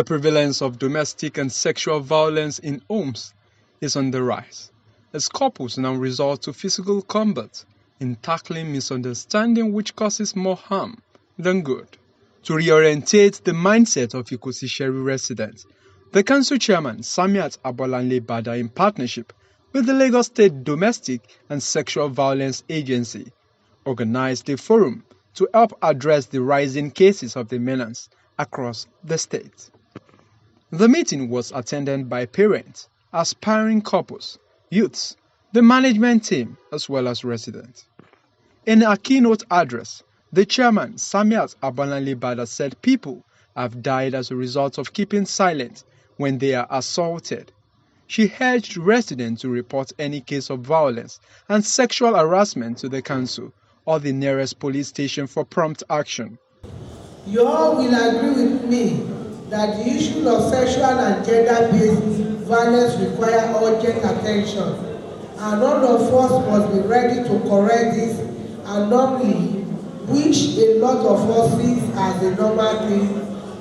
The prevalence of domestic and sexual violence in homes is on the rise, as couples now resort to physical combat in tackling misunderstanding which causes more harm than good. To reorientate the mindset of Ikosi Isheri residents, the council chairman Samiat Abolanle-Bada, in partnership with the Lagos State Domestic and Sexual Violence Agency, organized a forum to help address the rising cases of the menace across the state. The meeting was attended by parents, aspiring couples, youths, the management team, as well as residents. In a keynote address, the chairman, Samiat Abolanle-Bada, said people have died as a result of keeping silent when they are assaulted. She urged residents to report any case of violence and sexual harassment to the council or the nearest police station for prompt action. You all will agree with me that the issue of sexual and gender-based violence require urgent attention, and all of us must be ready to correct this anomaly, which a lot of us sees as a normal thing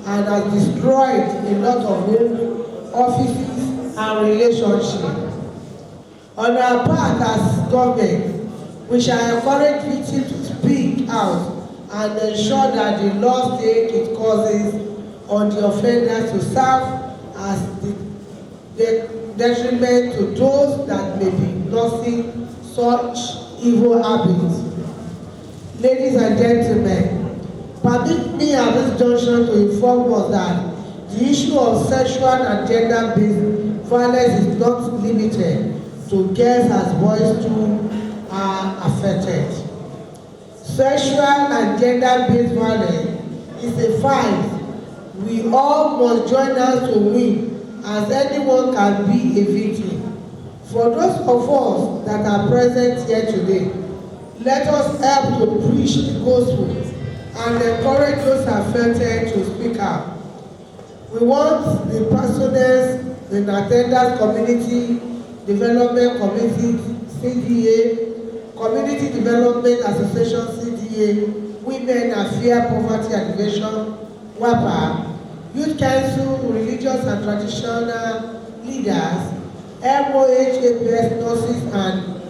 and has destroyed a lot of home, offices, and relationships. On our part as government, we shall encourage victims to speak out and ensure that the law takes its courses on the offenders to serve as the detriment to those that may be nursing such evil habits. Ladies and gentlemen, permit me at this junction to inform us that the issue of sexual and gender-based violence is not limited to girls, as boys too are affected. Sexual and gender-based violence is a fight we all must join hands to win, as anyone can be a victim. For those of us that are present here today, let us help to preach the gospel and encourage those affected to speak out. We want the personnel, the attendance community, development committee, CDA, community development association, CDA, women affairs, poverty alleviation, WAPA, youth council, religious and traditional leaders, MOH, APS, nurses, and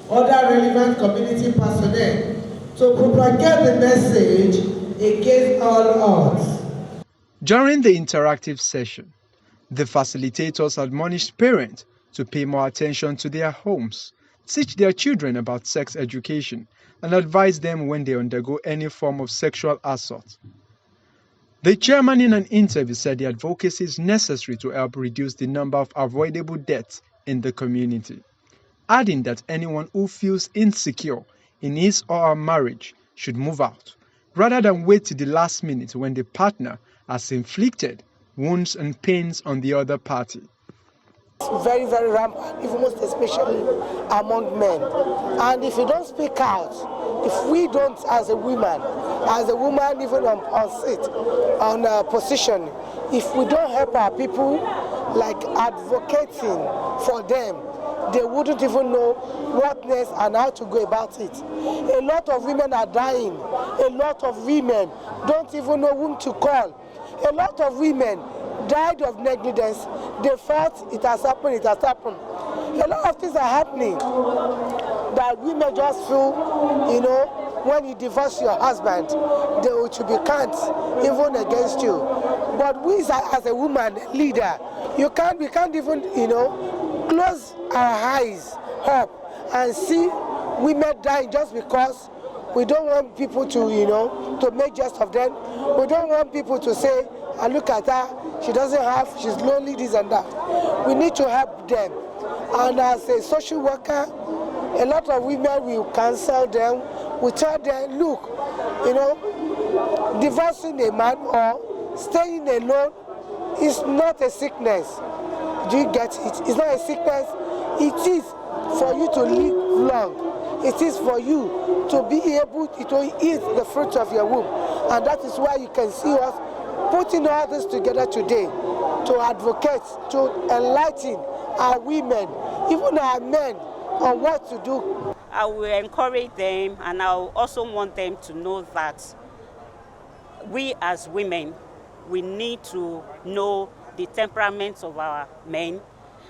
other relevant community personnel to propagate the message against all odds. During the interactive session, the facilitators admonished parents to pay more attention to their homes, teach their children about sex education, and advise them when they undergo any form of sexual assault. The chairman in an interview said the advocacy is necessary to help reduce the number of avoidable deaths in the community, adding that anyone who feels insecure in his or her marriage should move out, rather than wait till the last minute when the partner has inflicted wounds and pains on the other party. It's very, very rampant, even most especially among men. And if you don't speak out, if we don't, as a woman even on seat, on position, if we don't help our people, like advocating for them, they wouldn't even know what next and how to go about it. A lot of women are dying. A lot of women don't even know whom to call. A lot of women died of negligence. They felt it has happened, it has happened. A lot of things are happening that women just feel, you know, when you divorce your husband, they will be can't even against you. But we as a woman leader, we can't even, you know, close our eyes up and see women dying just because we don't want people to, you know, to make jest of them. We don't want people to say, "I look at her, she doesn't have, she's lonely, this and that." We need to help them. And as a social worker, a lot of women will counsel them. We tell them, look, you know, divorcing a man or staying alone is not a sickness. Do you get it? It's not a sickness. It is for you to live long. It is for you to be able to eat the fruit of your womb. And that is why you can see us putting all this together today to advocate, to enlighten our women, even our men, on what to do. I will encourage them, and I also want them to know that we as women, we need to know the temperaments of our men.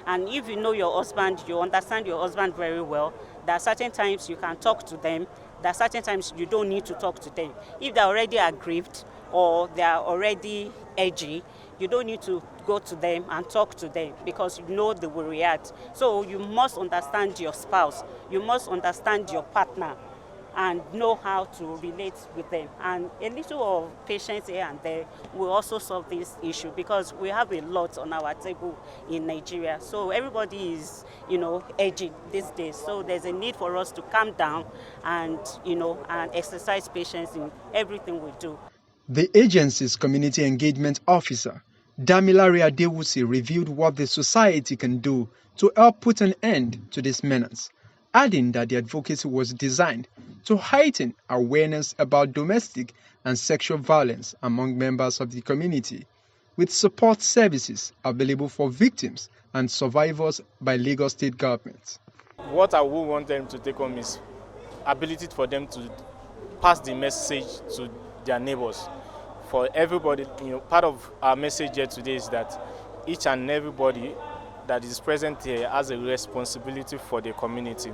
And if you know your husband, you understand your husband very well, there are certain times you can talk to them, there are certain times you don't need to talk to them. If they're already aggrieved or they are already edgy, you don't need to go to them and talk to them because you know they will react. So you must understand your spouse, you must understand your partner and know how to relate with them. And a little of patience here and there will also solve this issue because we have a lot on our table in Nigeria. So everybody is, edgy these days. So there's a need for us to calm down and, and exercise patience in everything we do. The agency's community engagement officer, Damilare Adewusi, reviewed what the society can do to help put an end to this menace, adding that the advocacy was designed to heighten awareness about domestic and sexual violence among members of the community, with support services available for victims and survivors by Lagos state government. What I would want them to take home is ability for them to pass the message to their neighbors. For everybody, part of our message here today is that each and everybody that is present here has a responsibility for the community,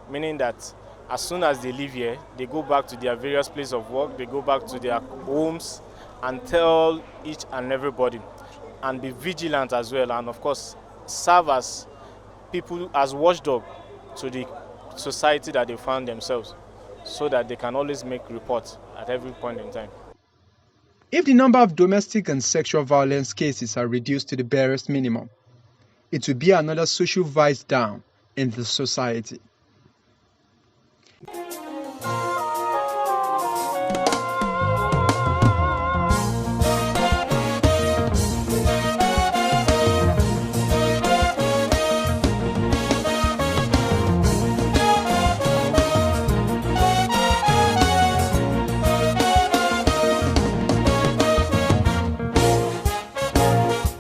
meaning that as soon as they leave here, they go back to their various places of work, they go back to their homes and tell each and everybody, and be vigilant as well, and of course serve as people, as watchdog to the society that they found themselves, so that they can always make reports at every point in time. If the number of domestic and sexual violence cases are reduced to the barest minimum, it will be another social vice down in the society.